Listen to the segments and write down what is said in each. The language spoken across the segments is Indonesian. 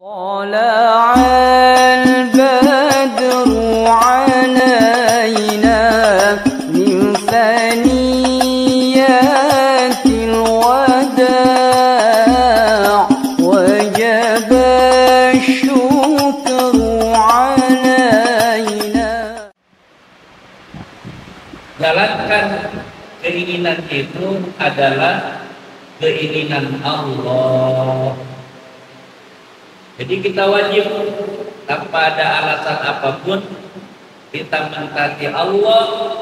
طلع البدر علينا من ثنيات الوداع وجب الشكر علينا. Jalankan keinginan itu adalah keinginan Allah. Jadi kita wajib tanpa ada alasan apapun kita mentaati Allah.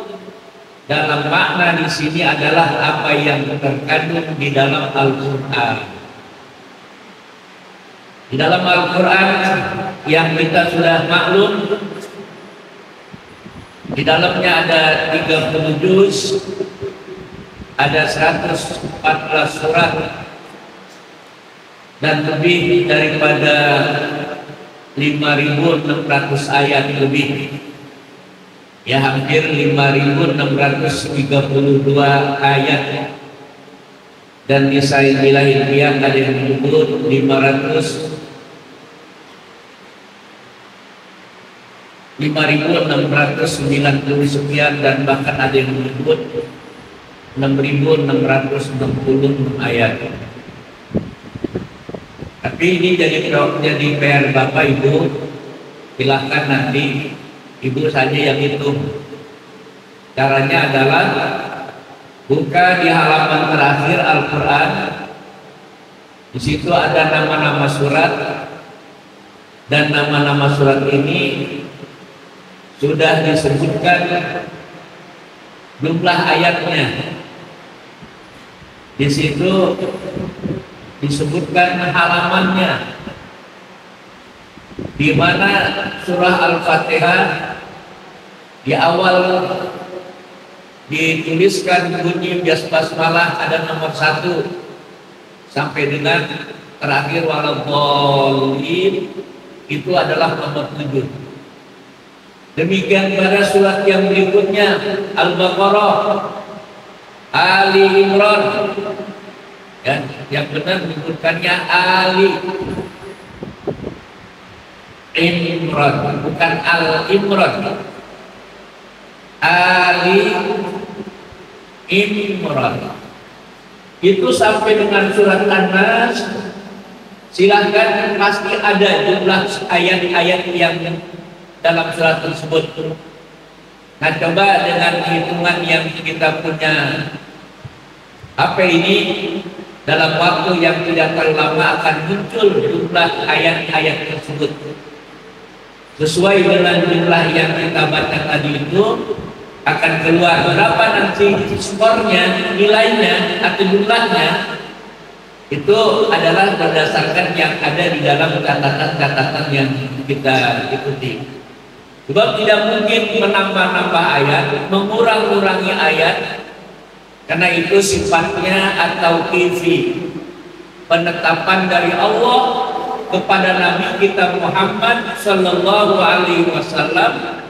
Dalam makna di sini adalah apa yang terkandung di dalam Al-Quran. Di dalam Al-Quran yang kita sudah maklum, di dalamnya ada 30 juz, ada 114 surat, dan lebih daripada 5.600 ayat lebih. Ya, hampir 5.632 ayat. Dan di Sailah Ilmiah ada yang menyebut 5.690 sekian, dan bahkan ada yang menyebut 6.660 ayat. Tapi ini jadi PR Bapak Ibu, silahkan nanti Ibu saja yang hitung. Caranya adalah buka di halaman terakhir Al-Quran. Di situ ada nama-nama surat, dan nama-nama surat ini sudah disebutkan jumlah ayatnya. Di situ disebutkan halamannya, di mana surah Al-Fatihah di awal dituliskan bunyi basmalah ada nomor 1 sampai dengan terakhir waladhdallin itu adalah nomor 7. Demikian pada surat yang berikutnya Al-Baqarah, Ali Imran. Ya, yang benar menyebutkannya Ali Imran, bukan Al Imran. Ali Imran. Itu sampai dengan surat An-Nas. Silahkan, pasti ada jumlah ayat-ayat yang dalam surat tersebut. Nah, coba dengan hitungan yang kita punya HP ini, dalam waktu yang tidak terlalu lama akan muncul jumlah ayat-ayat tersebut. Sesuai dengan jumlah yang kita baca tadi itu akan keluar berapa nanti skornya, nilainya atau jumlahnya. Itu adalah berdasarkan yang ada di dalam catatan-catatan yang kita ikuti. Sebab tidak mungkin menambah-nambah ayat, mengurang-urangi ayat. Karena itu sifatnya atau penetapan dari Allah kepada Nabi kita Muhammad Sallallahu Alaihi Wasallam,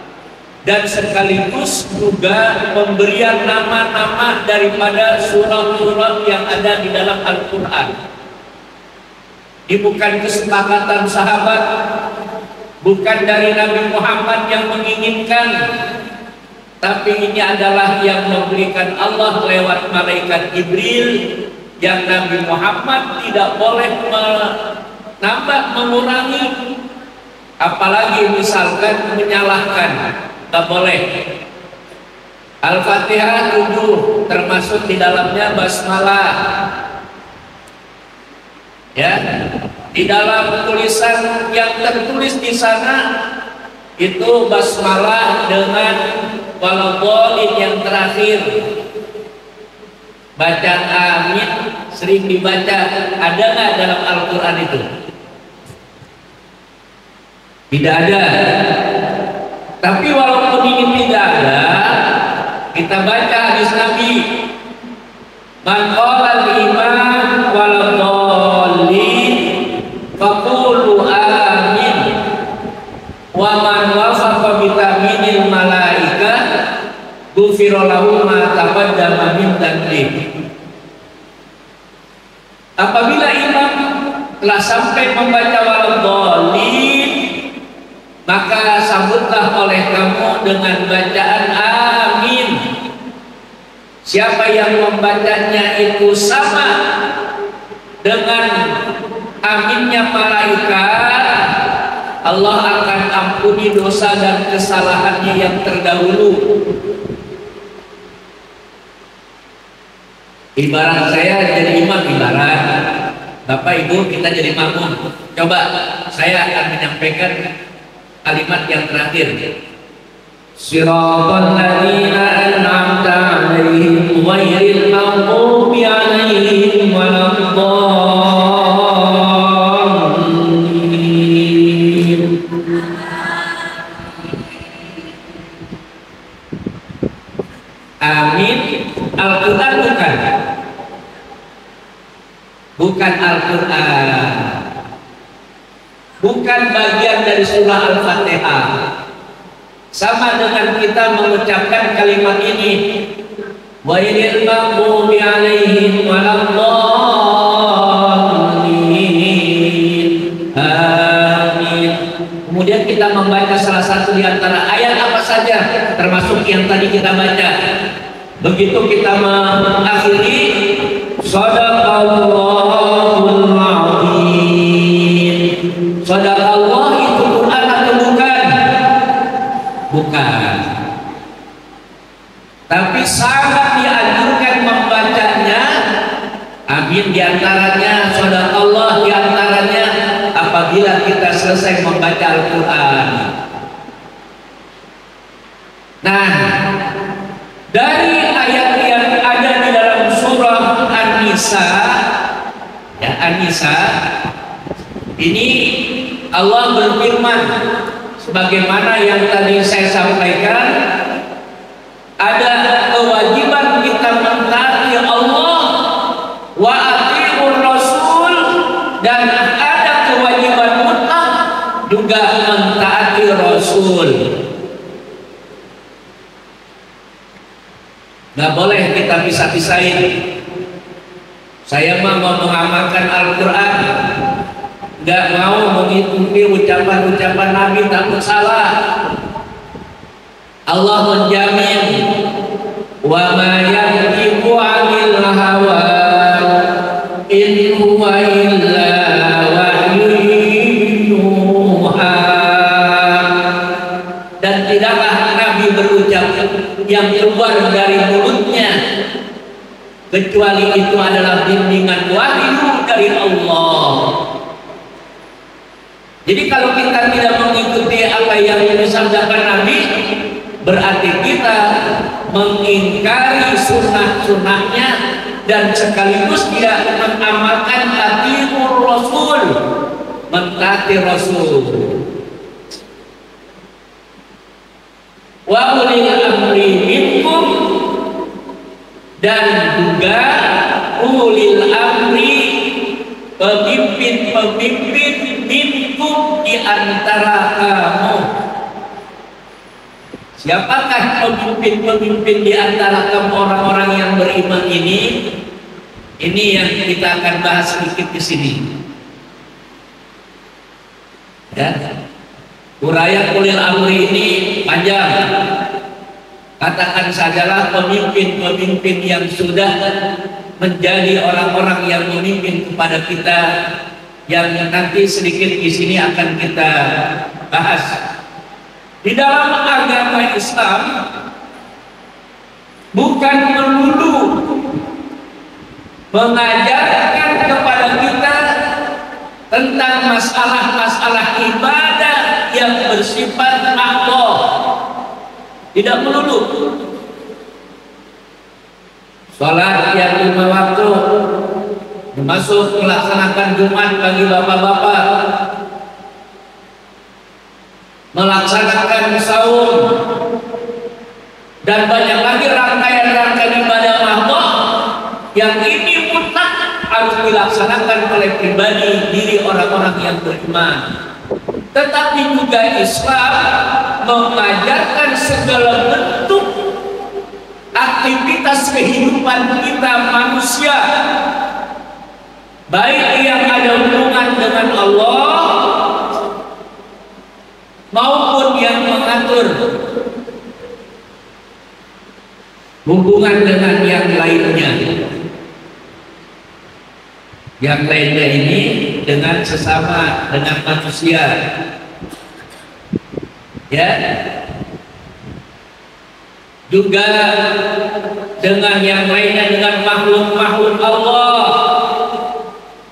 dan sekaligus juga pemberian nama-nama daripada surah-surah yang ada di dalam Al-Quran. Ini bukan kesepakatan sahabat, bukan dari Nabi Muhammad yang menginginkan, tapi ini adalah yang memberikan Allah lewat malaikat Jibril, yang Nabi Muhammad tidak boleh menambah, mengurangi, apalagi misalkan menyalahkan, tak boleh. Al-Fatihah 7 termasuk di dalamnya basmalah. Ya, di dalam tulisan yang tertulis di sana itu basmalah dengan waladhdallin yang terakhir. Bacaan amin sering dibaca, ada nggak dalam Al-Quran itu? Tidak ada. Tapi walaupun ini tidak ada, kita baca hadis Nabi, man qala al-iman waladhdallin faqulu amin, wa man wafaqa bi ta'minil malaikah ghufira lahu ma taqaddama min dhanbihi. Apabila imam telah sampai membaca waladhdallin, dengan bacaan amin. Siapa yang membacanya itu sama dengan aminnya malaikat, Allah akan ampuni dosa dan kesalahannya yang terdahulu. Ibarat saya jadi imam, ibarat Bapak Ibu kita jadi makmum. Coba saya akan menyampaikan kalimat yang terakhir. Shiratal ladzina an'amta 'alaihim ghairil maghdubi 'alaihim waladdallin. Amin. Al-Quran bukan Al-Quran, bukan bagian dari surah Al-Fatihah. Sama dengan kita mengucapkan kalimat ini, ghairil maghdubi 'alaihim waladdallin. Amin. Kemudian kita membaca salah satu di antara ayat apa saja, termasuk yang tadi kita baca. Begitu kita mengakhiri, Shadaqallahul Azim. Shadaqallah itu Quran atau bukan? Bukan. Tapi sangat dianjurkan membacanya. Amin diantaranya, Shadaqallah diantaranya apabila kita selesai membaca Al-Quran. Nah, dari ayat yang ada di dalam surah An-Nisa, ya An-Nisa, ini Allah berfirman, sebagaimana yang tadi saya sampaikan, ada kewajiban kita mentaati Allah wa atiiur Rasul, dan ada kewajiban mutlak juga mentaati Rasul. Nggak boleh kita pisah-pisahin. Saya mau mengamalkan Al-Quran, nggak mau mengikuti ucapan-ucapan Nabi, takut salah. Allah menjamin, wa ma yantiqu 'anil hawa in huwa illa wahyun yuha. Dan tidaklah Nabi berucap yang keluar dari mulutnya kecuali itu adalah bimbingan wahyu dari Allah. Jadi kalau kita tidak mengikuti apa yang disabdakan Nabi, berarti kita mengingkari sunnah-sunnahnya dan sekaligus tidak mengamalkan atiiur Rasul, mentaati Rasul. Wa ulil amri minkum, dan juga ulil amri pemimpin-pemimpin minkum di antara kamu. Siapakah pemimpin-pemimpin di antara kamu orang-orang yang beriman ini? Ini yang kita akan bahas sedikit di sini. Ya. Uraian ulil amri ini panjang. Katakan sajalah pemimpin-pemimpin yang sudah menjadi orang-orang yang memimpin kepada kita, yang nanti sedikit di sini akan kita bahas. Di dalam agama Islam bukan melulu mengajarkan kepada kita tentang masalah-masalah ibadah yang bersifat Allah. Tidak melulu. Salat yang 5 waktu, termasuk melaksanakan Jumat bagi bapak-bapak, melaksanakan saum, dan banyak lagi rangkaian-rangkaian ibadah Allah yang ini mutlak harus dilaksanakan oleh pribadi diri orang-orang yang beriman. Tetapi juga Islam mengajarkan segala bentuk aktivitas kehidupan kita manusia, baik yang ada hubungan dengan Allah maupun yang mengatur hubungan dengan yang lainnya. Yang lainnya ini dengan sesama, dengan manusia. Ya. Juga dengan yang lainnya, dengan makhluk-makhluk Allah.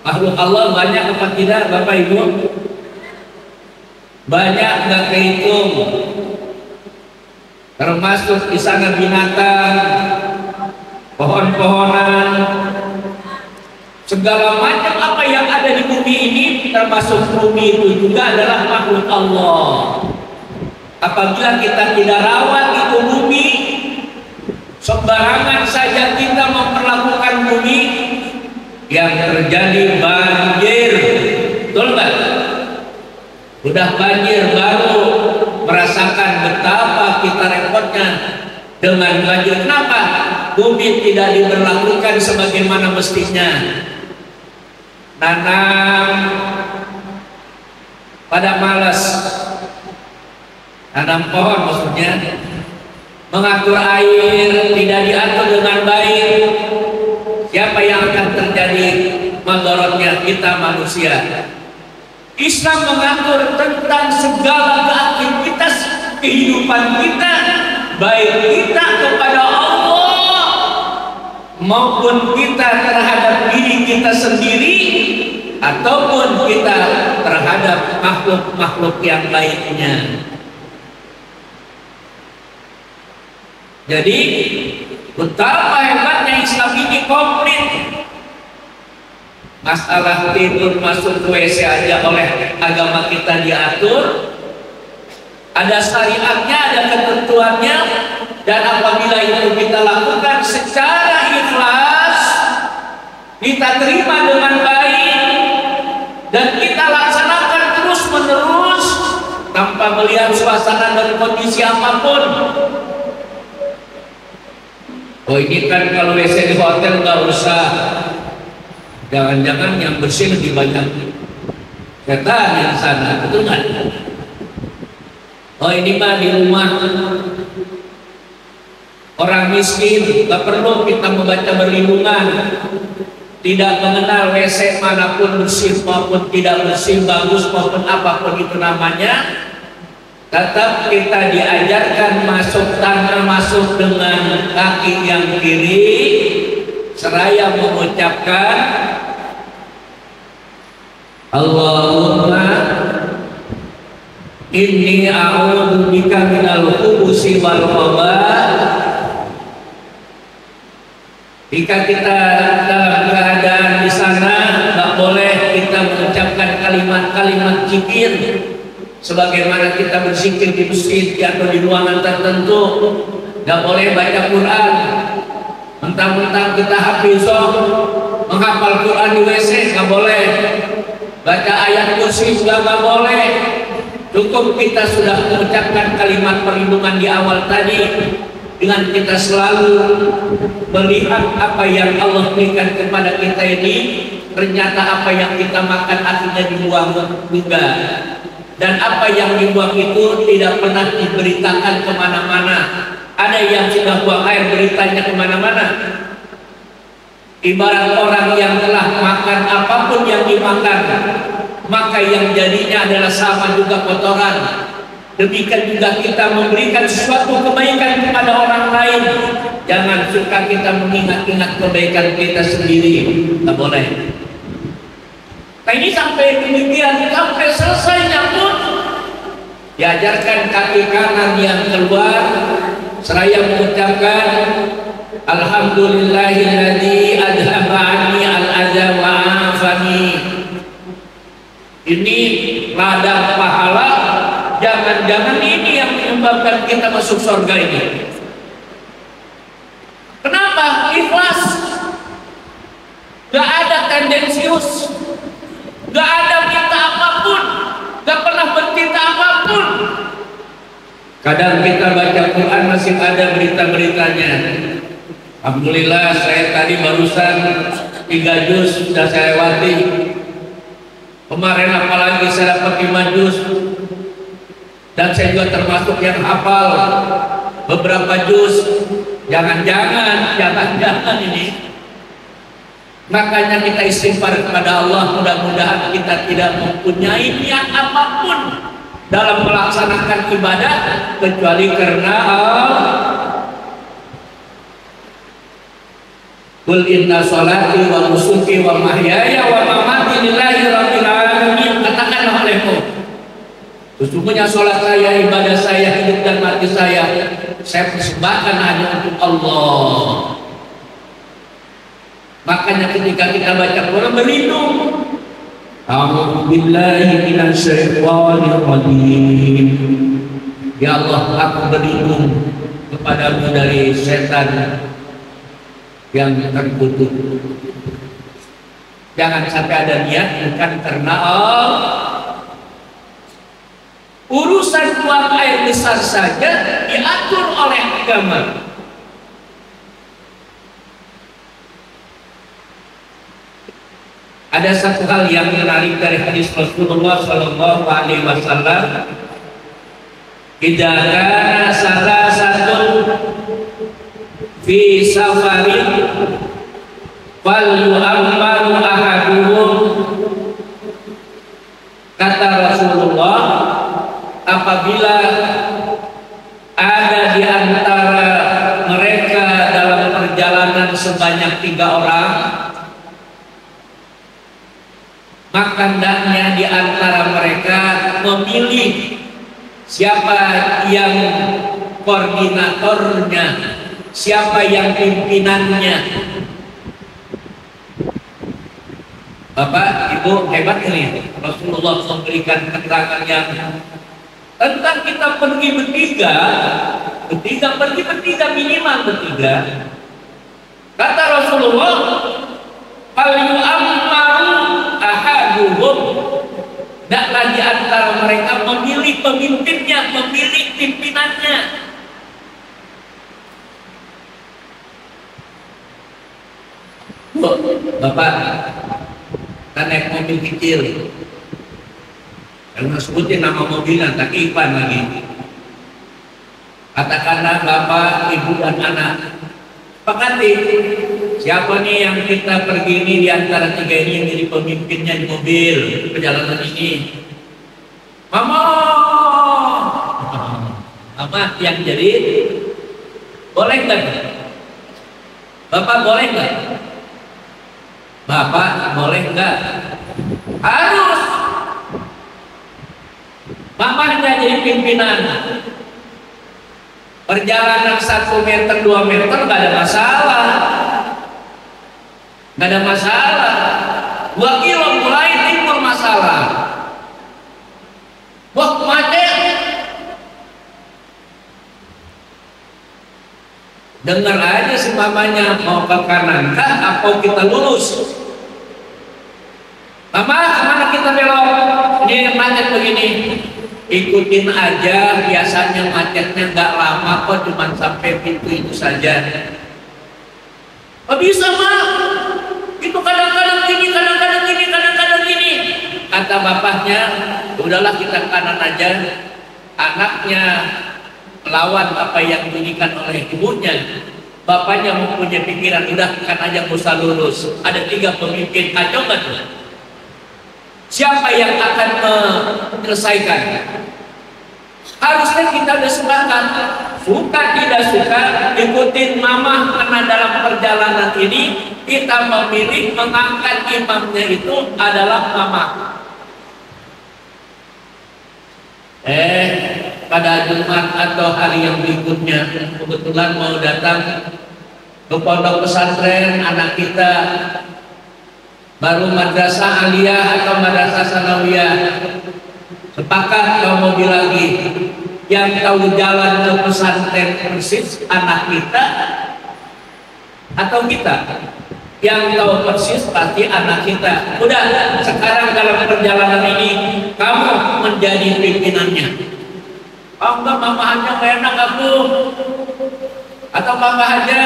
Makhluk Allah banyak apa tidak, Bapak Ibu? Banyak, nggak kehitung. Termasuk di sana binatang, pohon-pohonan, segala macam apa yang ada di bumi ini, termasuk bumi itu juga adalah makhluk Allah. Apabila kita tidak rawat itu bumi, sembarangan saja kita memperlakukan bumi, yang terjadi banjir. Betul nggak? Udah banjir baru merasakan betapa kita repotnya dengan banjir. Kenapa? Bumi tidak diberlakukan sebagaimana mestinya. Tanam pada malas, tanam pohon maksudnya, mengatur air tidak diatur dengan baik. Siapa yang akan terjadi mandorotnya? Kita manusia. Islam mengatur tentang segala aktivitas kehidupan kita, baik kita kepada Allah maupun kita terhadap diri kita sendiri ataupun kita terhadap makhluk-makhluk yang lainnya. Jadi betapa hebatnya Islam ini komplit. Masalah tidur masuk WC aja oleh agama kita diatur, ada syariatnya, ada ketentuannya, dan apabila itu kita lakukan secara ikhlas, kita terima dengan baik, dan kita laksanakan terus menerus tanpa melihat suasana dan kondisi apapun. Oh ini kan kalau WC di hotel nggak usah, jangan-jangan yang bersih lebih banyak setan yang sana, betul nggak? Oh ini mah di rumah orang miskin, nggak perlu kita membaca berlindungan, tidak mengenal WC manapun bersih maupun tidak bersih, bagus maupun apapun itu namanya. Tetap kita diajarkan masuk tangan, masuk dengan kaki yang kiri, seraya mengucapkan Allahumma inni a'udzubika minal khubusi wal khabath. Jika kita dalam keadaan di sana, nggak boleh kita mengucapkan kalimat-kalimat zikir sebagaimana kita berzikir di masjid atau di ruangan tertentu. Nggak boleh baca Quran mentang-mentang kita hafizah menghafal Quran di WC, nggak boleh. Baca ayat kursi juga nggak boleh. Cukup kita sudah mengucapkan kalimat perlindungan di awal tadi, dengan kita selalu melihat apa yang Allah berikan kepada kita ini. Ternyata apa yang kita makan akhirnya dibuang juga, dan apa yang dibuang itu tidak pernah diberitakan kemana-mana. Ada yang sudah buang air beritanya kemana-mana. Ibarat orang yang telah makan apapun yang dimakan, maka yang jadinya adalah sama juga kotoran. Demikian juga kita memberikan sesuatu kebaikan kepada orang lain, jangan suka kita mengingat-ingat kebaikan kita sendiri. Tidak boleh. Nah ini sampai demikian, sampai selesainya pun diajarkan kaki kanan yang keluar seraya mengucapkan Alhamdulillahilladzi adhaba anni al-adza wa afani. Ini ladang pahala. Jangan-jangan ini yang menyebabkan kita masuk surga ini. Kenapa? Ikhlas. Gak ada tendensius, gak ada minta apapun, gak pernah bercinta apapun. Kadang kita baca Quran masih ada berita-beritanya. Alhamdulillah saya tadi barusan 3 juz sudah saya lewati. Kemarin apalagi saya dapat 5 juz. Dan saya juga termasuk yang hafal beberapa juz. Jangan-jangan ini. Makanya kita istighfar kepada Allah, mudah-mudahan kita tidak mempunyai niat apapun dalam melaksanakan ibadah kecuali karena Allah. Qul inna sholati wa nusuki wa mahyaya wa mamati lillahi rabbil alamin. Katakanlah olehmu, sesungguhnya sholat saya, ibadah saya, hidup dan mati saya persembahkan hanya untuk Allah. Makanya ketika kita baca Quran berlindung, a'udzu billahi minasyaitonir rajim. Ya Allah, aku berlindung kepadamu dari setan yang terkutuk. Jangan sampai ada niat bukan karena Allah. Urusan buang air besar saja diatur oleh agama. Ada satu hal yang menarik dari hadis Rasulullah Sallallahu Alaihi Wasallam. Idza kana salasatun fi safarin fal yu'ammaru ahaduhum. Kata Rasulullah, apabila ada di antara mereka dalam perjalanan sebanyak 3 orang, maka hendaknya di antara mereka memilih siapa yang koordinatornya, siapa yang pimpinannya. Bapak, Ibu, hebat ini. Rasulullah memberikan keterangan yang tentang kita pergi bertiga minimal bertiga. Kata Rasulullah, fal yu'ammaru ahaduhum. Hendaklah di antara mereka memilih pemimpinnya, memilih pimpinannya. Bapak, kita naik mobil kecil, karena sebutin nama mobilnya, tak iklan lagi. Katakanlah Bapak, Ibu, dan anak, sepakati siapa nih yang kita pergi ini di antara 3 ini yang jadi pemimpinnya di mobil perjalanan ini? Mama yang jadi, boleh nggak? Bapak boleh nggak? Bapak boleh nggak? Harus. Mamanya jadi pimpinan. Perjalanan 1 meter 2 meter nggak ada masalah. Nggak ada masalah. 2 kilo mulai timbul masalah. Wah, macet. Dengar aja si mamanya, mau ke kanan kah atau kita lurus? Mama, kemana kita belok? Ini macet begini. Ikutin aja, biasanya macetnya nggak lama kok, cuma sampai pintu itu saja. Oh bisa mah, itu kadang-kadang gini, kadang-kadang gini, kadang-kadang gini. Kata bapaknya, udahlah kita kanan aja. Anaknya melawan apa yang dibunyikan oleh ibunya. Bapaknya mempunyai pikiran, udah kan aja usah lurus. Ada 3 pemimpin, kacau nggak tuh? Siapa yang akan menyelesaikan? Harusnya kita udah sepakat, suka tidak suka, ikutin mama, karena dalam perjalanan ini kita memilih mengangkat imamnya itu adalah mama. Pada Jumat atau hari yang berikutnya kebetulan mau datang ke pondok pesantren anak kita, baru madrasah aliyah atau madrasah sanawiyah. Sepakat kalau mobil lagi, yang tahu jalan ke pesantren persis anak kita atau kita? Yang tahu persis pasti anak kita. Udah, sekarang dalam perjalanan ini kamu menjadi pimpinannya. Oh enggak, mama aja gak enak aku, atau mama aja.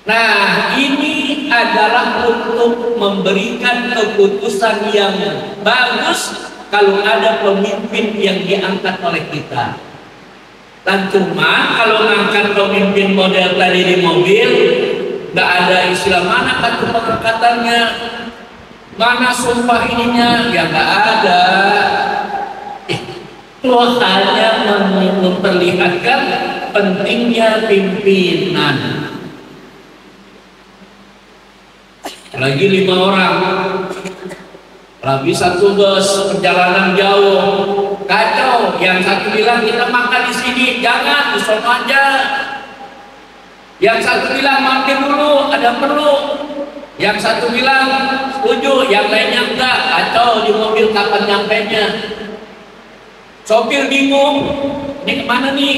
Nah, ini adalah untuk memberikan keputusan yang bagus kalau ada pemimpin yang diangkat oleh kita. Dan cuma kalau ngangkat pemimpin model tadi di mobil, nggak ada istilah mana kartu pengangkatannya, mana sumpah ininya, ya nggak ada. Itu hanya memperlihatkan pentingnya pimpinan. Lagi 5 orang, lagi satu bus perjalanan jauh, kacau. Yang satu bilang kita makan di sini, jangan di sono aja. Yang satu bilang mampir dulu, ada perlu. Yang satu bilang setuju, yang lainnya enggak. Kacau di mobil kapan nyampenya. Sopir bingung, ini kemana nih?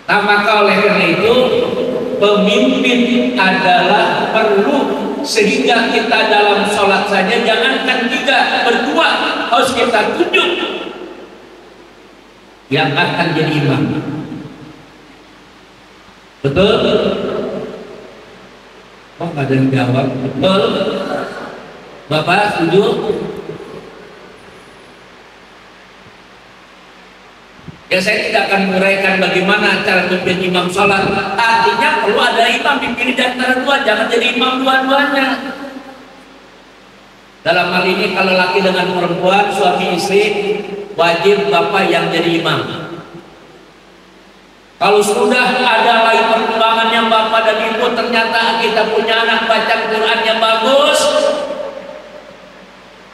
Nah maka oleh karena itu pemimpin adalah perlu, sehingga kita dalam sholat saja jangankan 3, berdua harus kita tunjuk yang akan jadi imam. Betul? Oh nggak ada yang jawab. Betul? Bapak setuju? Ya saya tidak akan menguraikan bagaimana cara memimpin imam sholat. Artinya perlu ada imam dipilih di antara dua, jangan jadi imam dua-duanya. Dalam hal ini kalau laki dengan perempuan, suami istri, wajib bapak yang jadi imam. Kalau sudah ada lagi perkembangannya bapak dan ibu, ternyata kita punya anak baca Quran yang bagus,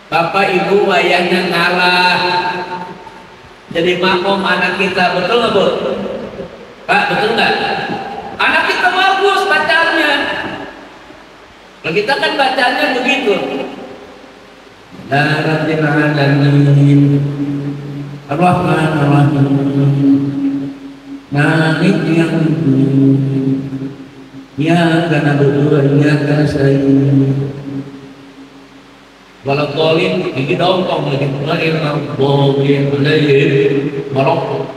bapak ibu wayahnya ngalah jadi makmum anak kita, betul nggak Bu? Pak, betul nggak? Anak kita bagus bacaannya. Kalau kita kan bacaannya begitu. Rabbil alamin, Ar-Rahmanir Rahim, Maliki yaumiddin, Iyyaka na'budu wa iyyaka nasta'in. Walau tolin gigi dongkong lagi mulai boleh balok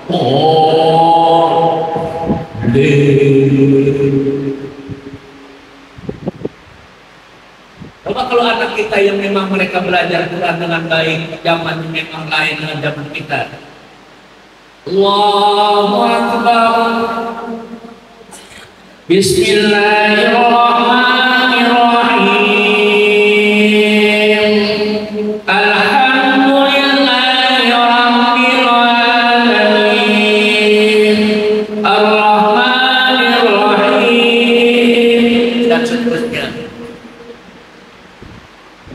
coba kalau anak kita yang memang mereka belajar Quran dengan baik, zaman memang lain dengan zaman kita. Allahu Akbar. Bismillahirrahmanirrahim.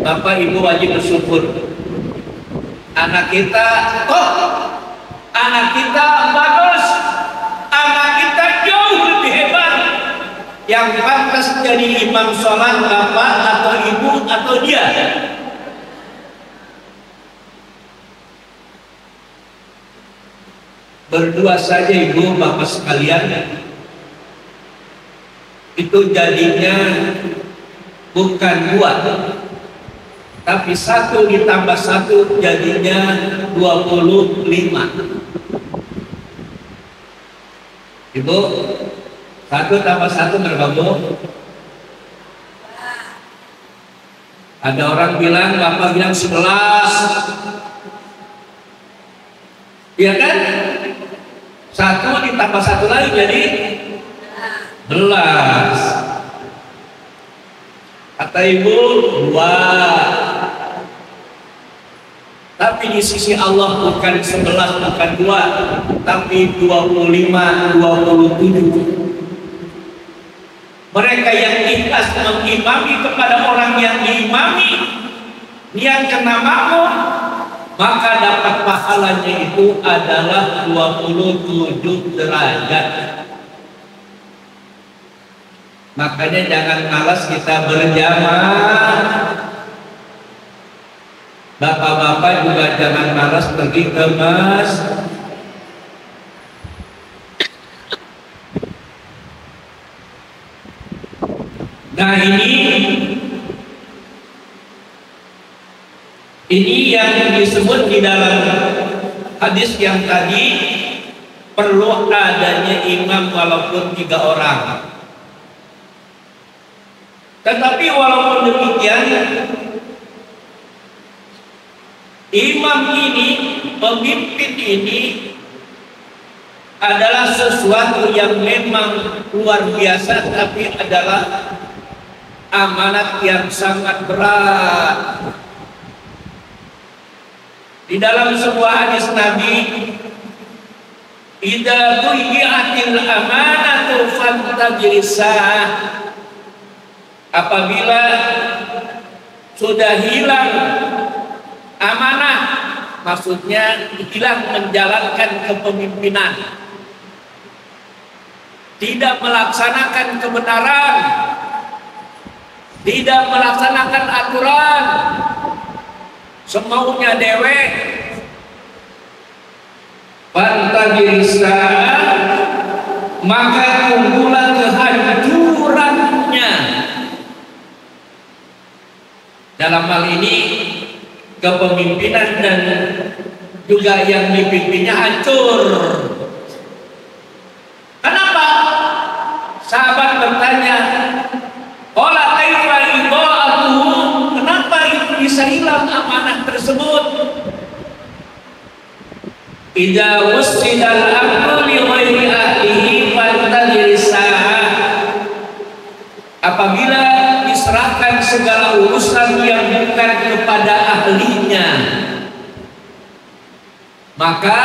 Bapak ibu wajib bersyukur. Anak kita, anak kita bagus, anak kita jauh lebih hebat. Yang pantas jadi imam sholat bapak atau ibu atau dia. Berdua saja ibu bapak sekalian, itu jadinya bukan 2, tapi 1 ditambah 1 jadinya 25. Ibu, 1 tambah 1 berapa Bu? Ada orang bilang, bapak bilang 11. Iya kan? 1 ditambah 1 lagi jadi 11. Kata ibu 2. Tapi di sisi Allah bukan 11, bukan 2, tapi 25, 27. Mereka yang ikhlas mengimami kepada orang yang diimami, yang kena makmum, maka dapat pahalanya itu adalah 27 derajat. Makanya jangan malas kita berjamaah. Bapak-bapak juga jangan malas pergi ke masjid. Nah ini yang disebut di dalam hadis yang tadi, perlu adanya imam walaupun 3 orang. Tetapi walaupun demikian, imam ini, pemimpin ini adalah sesuatu yang memang luar biasa, tapi adalah amanat yang sangat berat. Di dalam sebuah hadis Nabi, idza duyi'atil amanatu fantajirisah, apabila sudah hilang amanah, maksudnya hilang menjalankan kepemimpinan, tidak melaksanakan kebenaran, tidak melaksanakan aturan, semaunya dewek, pantagirisa, maka tunggulah kehancurannya. Dalam hal ini kepemimpinan dan juga yang dipimpinnya hancur. Kenapa? Sahabat bertanya, qala kaifa idha'atuhu, kenapa itu bisa hilang amanah tersebut? Idza wusidal amru li ghairi ahlihi fantadhirisa, apabila diserahkan segala urusan yang bukan kepada ahlinya, maka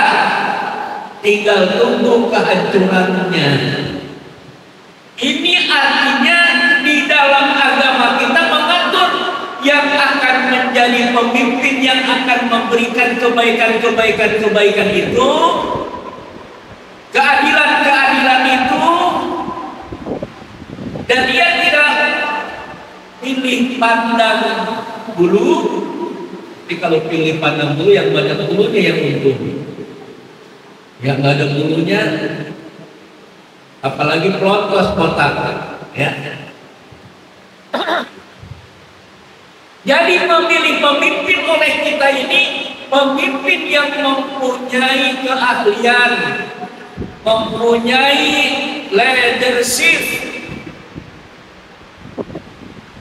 tinggal tunggu kehancurannya. Ini artinya di dalam agama kita mengatur yang akan menjadi pemimpin, yang akan memberikan kebaikan itu, keadilan itu, dan dia tidak pilih pandang bulu. Tapi kalau pilih pandang bulu, yang banyak bulunya yang untung, yang nggak ada bulunya, apalagi pelotos kotak, ya. Jadi memilih pemimpin oleh kita ini pemimpin yang mempunyai keahlian, mempunyai leadership.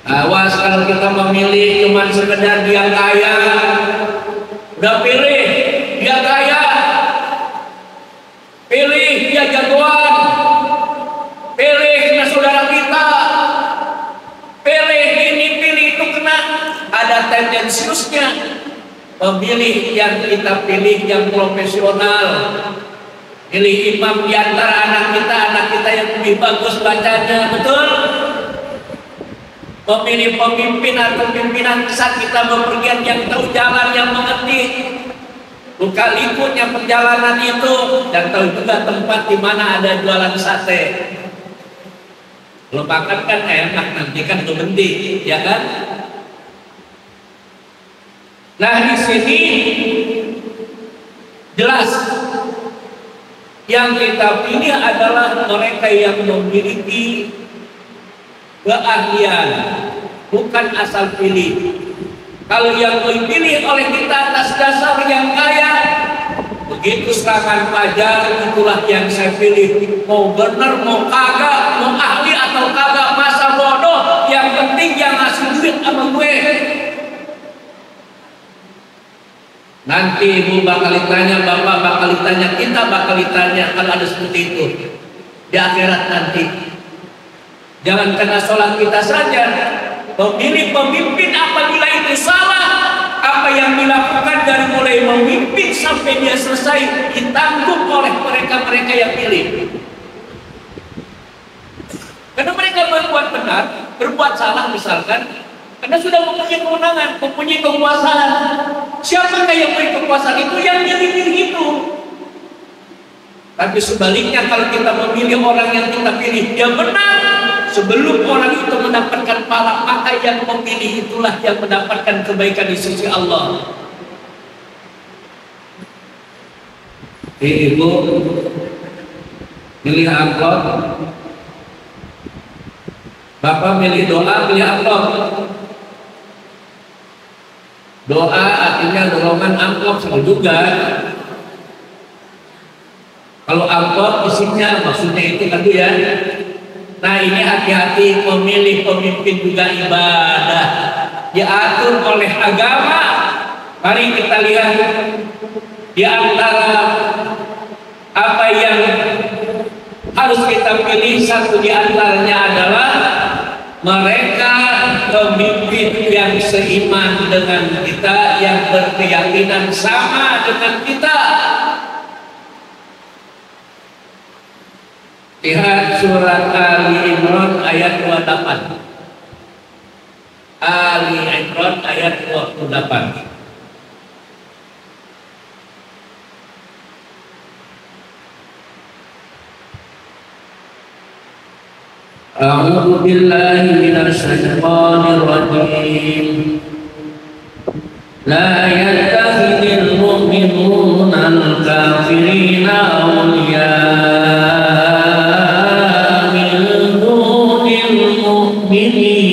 Awas kalau kita memilih cuma sekedar dia kaya, udah pilih dia kaya, pilih dia jagoan, pilih kena saudara kita, pilih ini pilih itu, kena ada tendensiusnya. Memilih yang kita pilih yang profesional, pilih imam di antara anak kita yang lebih bagus bacanya, betul. Memilih pemimpin atau pimpinan saat kita bepergian yang tahu jalan, yang mengerti bukan ikutnya perjalanan itu, dan tahu juga tempat di mana ada jualan sate. Kalau makan kan enak, nanti kan berhenti, ya kan? Nah, di sini jelas yang kita pilih adalah mereka yang memiliki keahlian, bukan asal pilih. Kalau yang dipilih oleh kita atas dasar yang kaya, begitu serangan fajar, itulah yang saya pilih. Mau bener, mau kagak, mau ahli atau kagak, masa bodoh, yang penting yang ngasih duit sama gue. Nanti ibu bakal ditanya, bapak bakal ditanya, kita bakal ditanya kalau ada seperti itu di akhirat nanti. Jangan kena sholat kita saja, memilih pemimpin apabila itu salah, apa yang dilakukan dari mulai memimpin sampai dia selesai ditanggung oleh mereka yang pilih. Karena mereka berbuat benar, berbuat salah misalkan, karena sudah mempunyai kewenangan, mempunyai kekuasaan. Siapakah yang beri kekuasaan itu? Yang pilih itu. Tapi sebaliknya, kalau kita memilih orang yang kita pilih, dia benar. Sebelum orang itu mendapatkan pahala, maka yang memilih itulah yang mendapatkan kebaikan di sisi Allah. Ibu milih amplop, bapak milih doa, pilih amplop. Doa artinya dorongan, amplop sama juga. Kalau amplop isinya maksudnya itu kan ya. Nah, ini hati-hati, memilih pemimpin juga ibadah, diatur oleh agama. Mari kita lihat di antara apa yang harus kita pilih. Satu di antaranya adalah mereka pemimpin yang seiman dengan kita, yang berkeyakinan sama dengan kita. Lihat surat Ali Imran ayat 28. Ali Imran ayat 28. A'udzu billahi minasy syaithanir rajim. La yattakhidhul mu'minuna al-kafirina awliya'a min dunil mu'minin.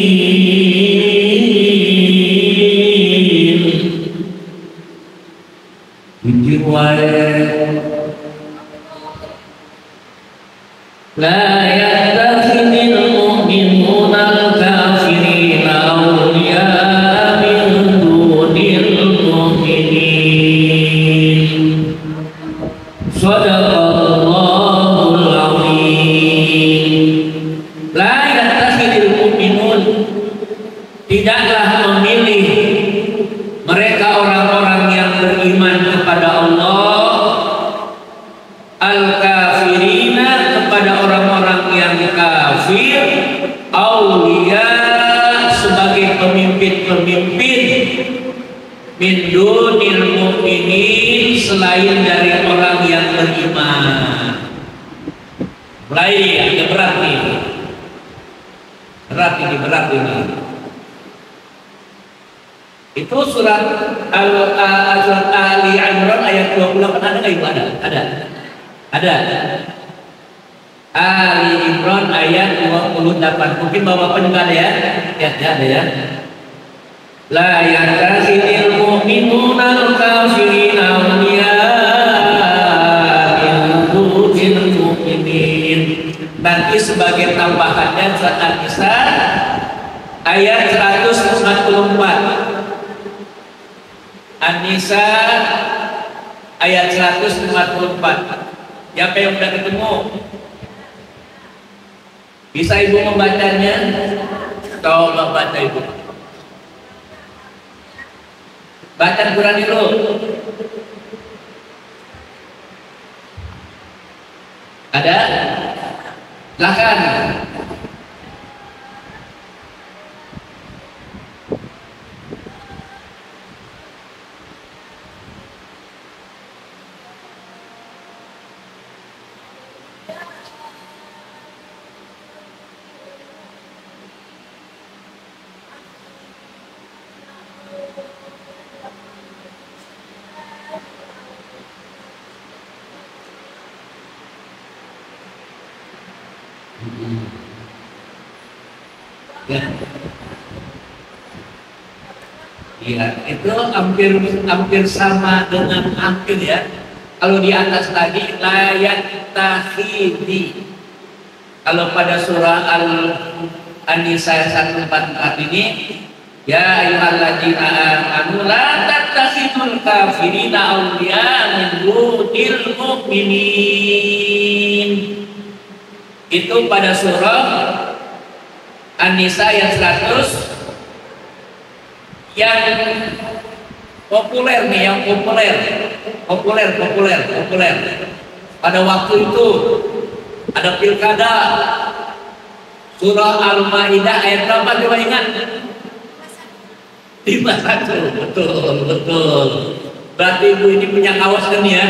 La yattakhidhul mu'minuna al-kafirina awliya'a min dunil mu'minin. Shadaqallahul azim. La yattakhidhul mu'minun, tidaklah memilih mereka orang-orang yang beriman kepada Allah, al-kafirina, kepada orang-orang yang kafir, aulia, sebagai pemimpin-pemimpin, min dunil mu'minin, selain dari orang yang beriman. Mulai agak berat nih. Berat ini. Itu surat Ali Imran ayat 28. Ada nggak ibu? Ada. Ali Imran ayat 28. Mungkin bapak juga ada ya? Ya, ada ya. La yattakhidhul mu'minuna al-kafirina awliya'a min dunil mu'minin. Nanti sebagai tambahannya surat An-Nisa ayat 144. An-Nisa ayat 144. Siapa yang sudah ketemu? Bisa ibu membacanya? Coba baca ibu. Baca Quran dulu. Ada? Silakan. Ya, itu hampir sama dengan hampir ya. Kalau di atas tadi layat takhidi. Kalau pada surah An-Nisa 144 ini, ya ayyuhalladzina amanu la tattakhidul kafirina awliya min dunil mu'minin. Itu pada surah An-Nisa yang 100, yang populer nih, yang populer. Pada waktu itu ada pilkada. Surah Al-Maidah ayat berapa coba ingat? 51. Betul. Berarti ibu ini punya kaos kan ya?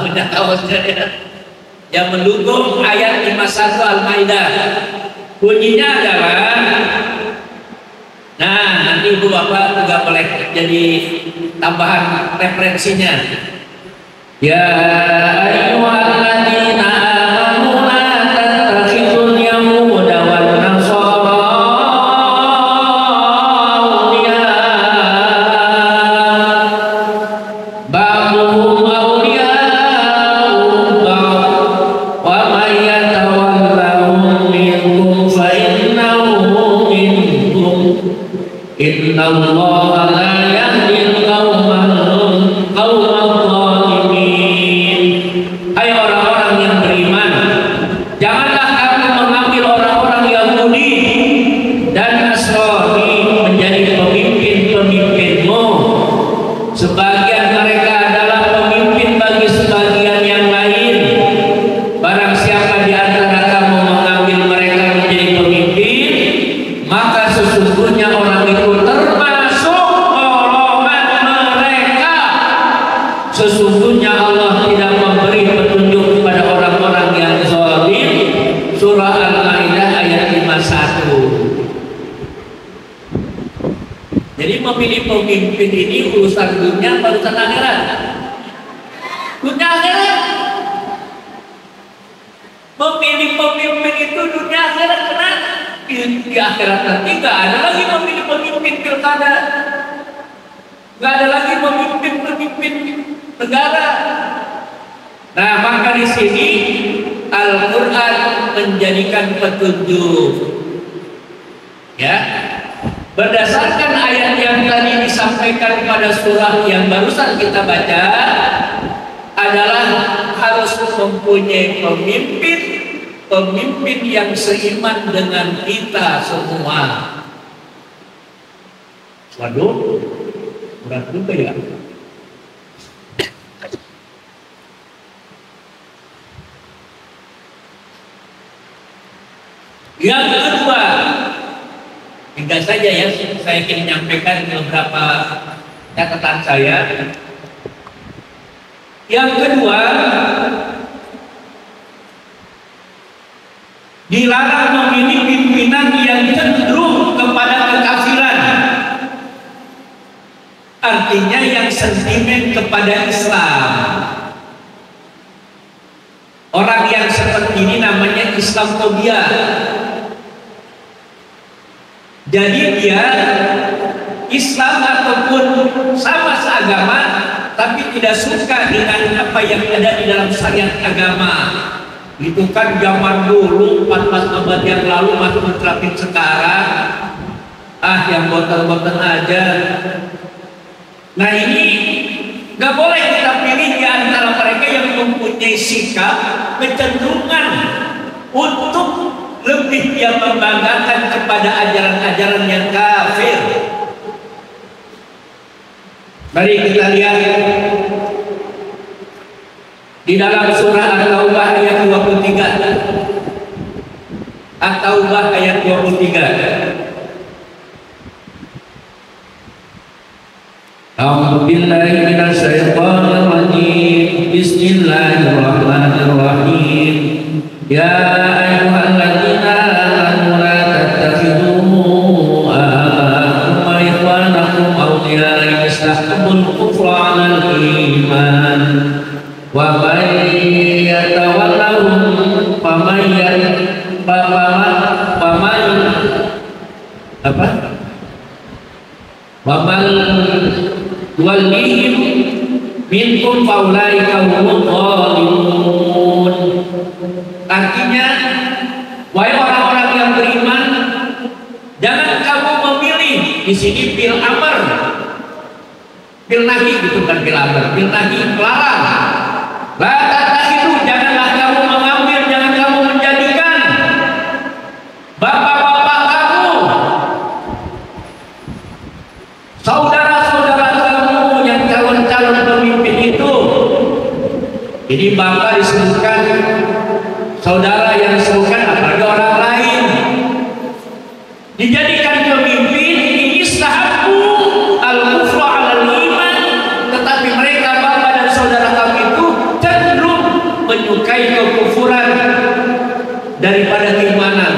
Punya kaosnya ya. Yang mendukung ayat 51 Al-Maidah. Bunyinya adalah, nah nanti ibu bapak juga boleh jadi tambahan referensinya. Ya ayyuhalladzina amanu la tattakhidul yahuda wan nasara awliya ba'dhum awliya'u ba'd wa may yatawallahum minkum fa innahu minkum innallaha la yahdil qaumal zalimin. Hai orang-orang yang sesungguhnya Allah tidak memberi petunjuk kepada orang-orang yang zalim. Surah Al-Maidah ayat 51. Jadi memilih pemimpin ini urusan dunia urusan akhirat. Dunia akhirat. Memilih pemimpin itu dunia akhirat, karena di akhirat nanti nggak ada lagi memilih pemimpin pilkada, nggak ada lagi pemimpin negara. Nah, maka di sini Al-Quran menjadikan petunjuk, ya, berdasarkan ayat yang tadi disampaikan pada surah yang barusan kita baca, adalah harus mempunyai pemimpin yang seiman dengan kita semua. Waduh, berat juga ya. Yang kedua, tinggal saja ya, saya ingin menyampaikan beberapa catatan saya. Yang kedua, dilarang memilih pimpinan yang cenderung kepada kekafiran, artinya yang sentimen kepada Islam. Orang yang seperti ini namanya Islamofobia. Jadi dia Islam ataupun sama seagama, tapi tidak suka dengan apa yang ada di dalam syariat agama. Itu kan zaman dulu 14 abad yang lalu, masih menerapin sekarang. Yang boten-boten aja. Nah, ini nggak boleh kita pilih di antara mereka yang mempunyai sikap kecenderungan untuk lebih dia membanggakan kepada ajaran-ajaran yang kafir. Mari kita lihat di dalam surah At-Taubah ayat 23. At-Taubah ayat 23. A'udzu billahi minasy syaithanir rajim. Bismillahirrahmanirrahim. Ya ayyuhalladzina amanu la tattakhidhu aba'akum wa ikhwanakum awliya'a yastahibbul kufra 'alal iman wa man yatawallahum faman walihim minkum faulaika humul zalimun. Artinya, wahai orang-orang yang beriman, jangan kamu memilih. Di sini bil amr, bil nahi, gitu kan, bil amr, bil nahi, melarang. La tattakhidhu, janganlah kamu mengambil, jangan kamu menjadikan bapak-bapak kamu, saudara-saudara kamu yang calon-calon pemimpin itu. Jadi bapak disebutkan, saudara yang disebutkan, apalagi orang lain dijadikan pemimpin. Ini istahabu al-kufra 'alal iman, tetapi mereka bapak dan saudara kamu itu cenderung menyukai kekufuran daripada keimanan.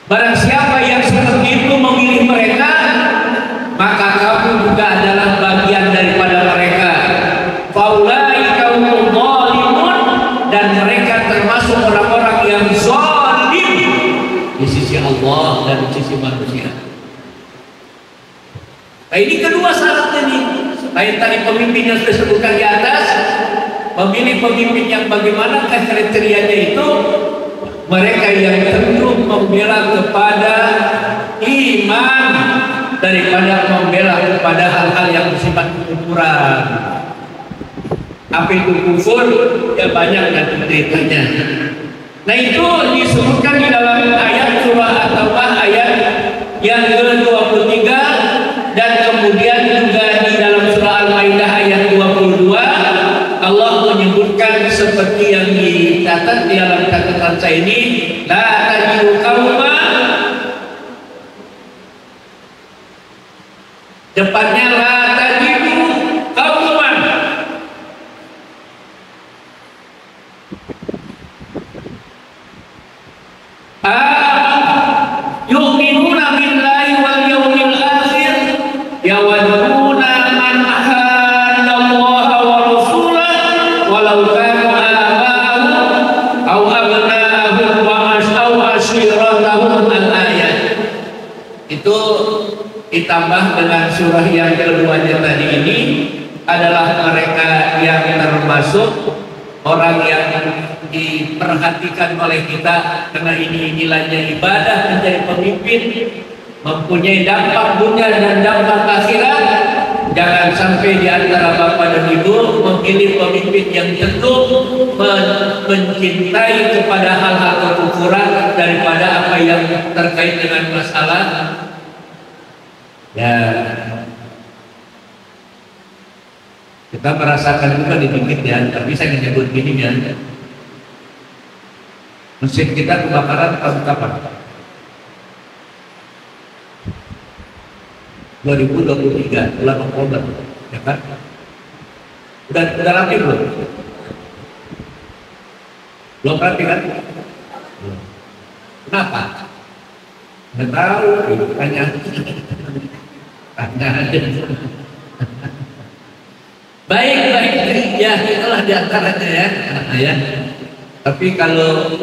Barang siapa yang seperti itu memilih mereka, maka kamu juga adalah bagian daripada mereka. Faulaika humul zalimun, dan mereka termasuk orang-orang yang zalim di sisi Allah dan di sisi manusia. Nah, ini kedua syarat ini. Lain tadi pemimpin yang sudah disebutkan di atas, memilih pemimpin yang bagaimana kriterianya itu, mereka yang cenderung membela kepada iman daripada membela kepada hal-hal yang bersifat kekufuran. Apa itu kufur? Ya banyak dan ceritanya. Nah, itu disebutkan di dalam ayat surah At-Taubah ayat yang ke-23, dan kemudian juga di dalam surah Al-Maidah ayat 22 Allah menyebutkan seperti yang dicatat di dalam catatan saya ini, la tajidu qauma, depannya la tajidu qauma ditambah dengan surah yang keduanya tadi ini adalah mereka yang termasuk orang yang diperhatikan oleh kita karena ini nilainya ibadah, menjadi pemimpin mempunyai dampak dunia dan dampak akhirat. Jangan sampai di antara bapak dan ibu memilih pemimpin yang teguh, mencintai kepada hal-hal kekufuran daripada apa yang terkait dengan masalah ya. Kita merasakan juga di bukit ya, tapi saya menyebut gini ya. Mesin kita kebakaran tahun kapan? 2023 bulan Oktober, ya kan? Udah rapi belum? Belum rapi kan? Kenapa? Nggak tahu, tanya aja. Baik, ya itulah diantaranya ya. Tapi kalau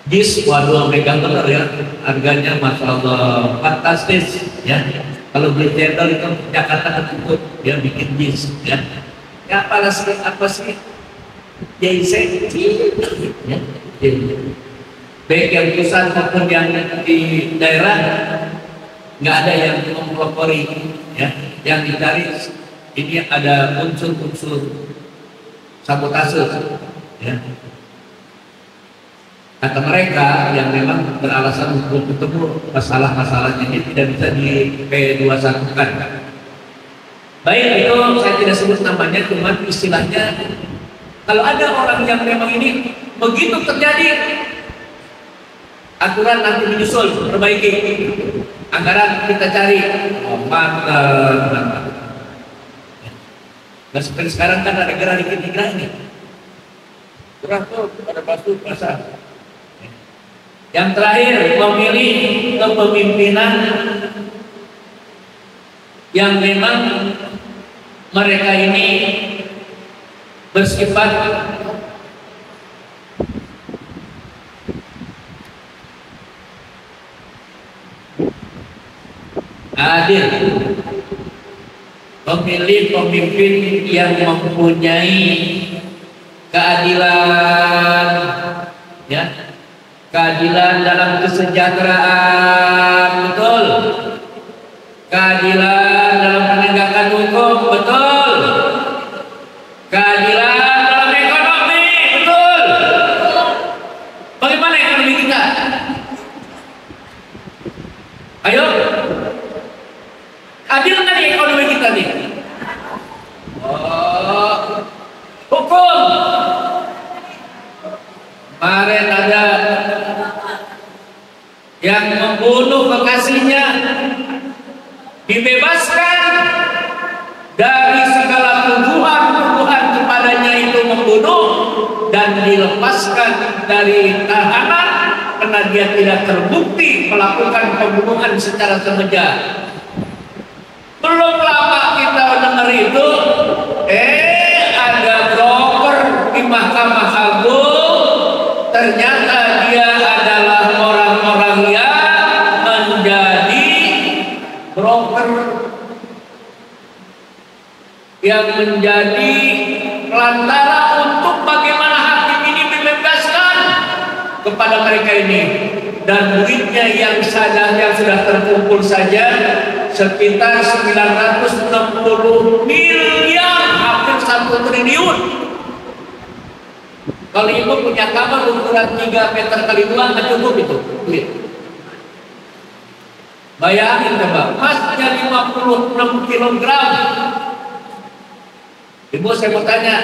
JIS, waduh mega bener ya, harganya masya Allah fantastis ya. Kalau beli cendol itu Jakarta ketut dia bikin JIS ya. Ya apa sih JIC ya. Baik yang pusat maupun yang di daerah nggak ada yang mempelopori ya. Yang dicari ini ada unsur-unsur sabotase ya. Kata mereka yang memang beralasan untuk ketemu masalah-masalahnya ini tidak bisa di P21-kan. Baik, itu saya tidak sebut namanya, cuma istilahnya kalau ada orang yang memang ini begitu terjadi aturan nanti menyusul, perbaiki anggaran kita cari mantap. Nah seperti sekarang kan ada negara dikit ini kurang tuh pada masuk pasar. Yang terakhir, memilih kepemimpinan yang memang mereka ini bersifat adil, memilih pemimpin yang mempunyai keadilan ya. Keadilan dalam kesejahteraan, betul. Keadilan dalam penegakan hukum, betul. Keadilan dalam ekonomi, betul. Bagaimana ekonomi kita? Ayo, adil nggak nih ekonomi kita nih? Hukum. Kemarin ada yang membunuh kekasihnya dibebaskan dari segala tuduhan kepadanya itu membunuh dan dilepaskan dari tahanan karena dia tidak terbukti melakukan pembunuhan secara sengaja. Belum lama kita dengar itu ada broker di Mahkamah Agung. Ternyata dia adalah orang-orang yang menjadi broker, yang menjadi perantara untuk bagaimana hakim ini membebaskan kepada mereka ini. Dan duitnya yang sudah terkumpul saja sekitar 960 miliar, hampir 1 triliun. Kalau ibu punya kamar ukuran 3 meter kali 2 nggak cukup itu. Bayangin coba, emasnya 56 kilogram. Ibu saya mau tanya,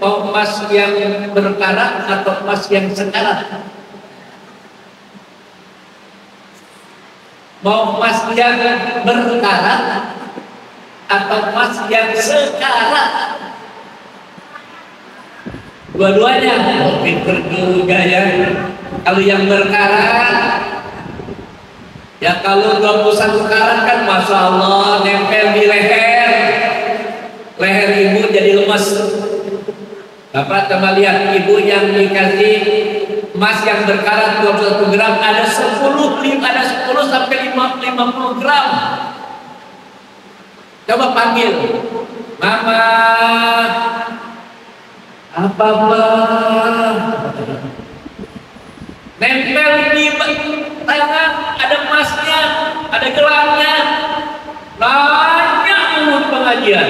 mau emas yang berkarat atau emas yang sekarat? Mau emas yang berkarat atau emas yang sekarat? Dua-duanya, pinter juga ya. Kalau yang berkarat, ya kalau 21 karat kan masya Allah nempel di leher ibu jadi lemes. Bapak coba lihat ibu yang dikasih emas yang berkarat 21 gram ada 10 sampai 50 gram. Coba panggil, mama, apa? Nempel di tangan, ada emasnya, ada gelarnya. Nanya umur pengajian,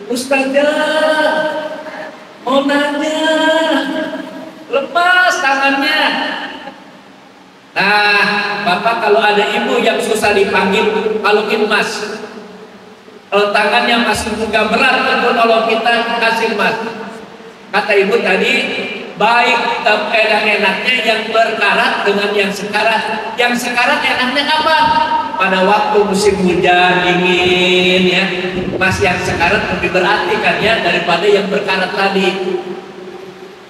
Ustazah, mau nanya, lepas tangannya. Nah, Bapak kalau ada ibu yang susah dipanggil, kalungin emas. Kalau tangannya masih juga berat untuk nolong kita, kasih emas. Kata ibu tadi, baik enak-enaknya yang berkarat dengan yang sekarat. Yang sekarat enaknya apa? Pada waktu musim hujan dingin ya, emas yang sekarat lebih berarti kan ya daripada yang berkarat tadi.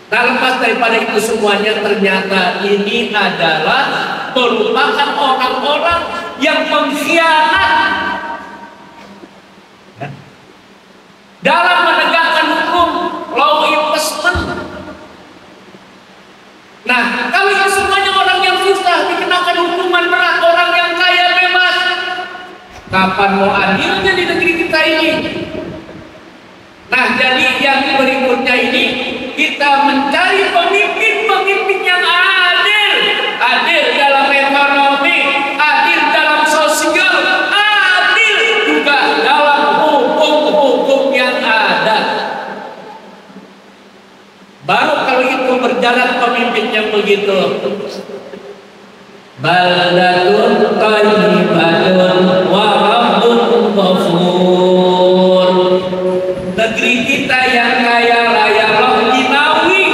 Nah, lepas daripada itu semuanya, ternyata ini adalah merupakan orang-orang yang mengkhianat dalam menegakkan hukum, law enforcement. Nah, kalau yang semuanya orang yang susah dikenakan hukuman berat, orang yang kaya bebas, kapan mau adilnya di negeri kita ini? Nah, jadi yang berikutnya ini kita mencari pemimpin yang adil, adil dalam ekonomi, adil dalam sosial, adil juga dalam hukum yang ada. Baru kalau itu berjalan pemimpin yang begitu. Baldatun thayyibatun wa rabbun ghafur. Negeri kita yang kaya raya roh dinawi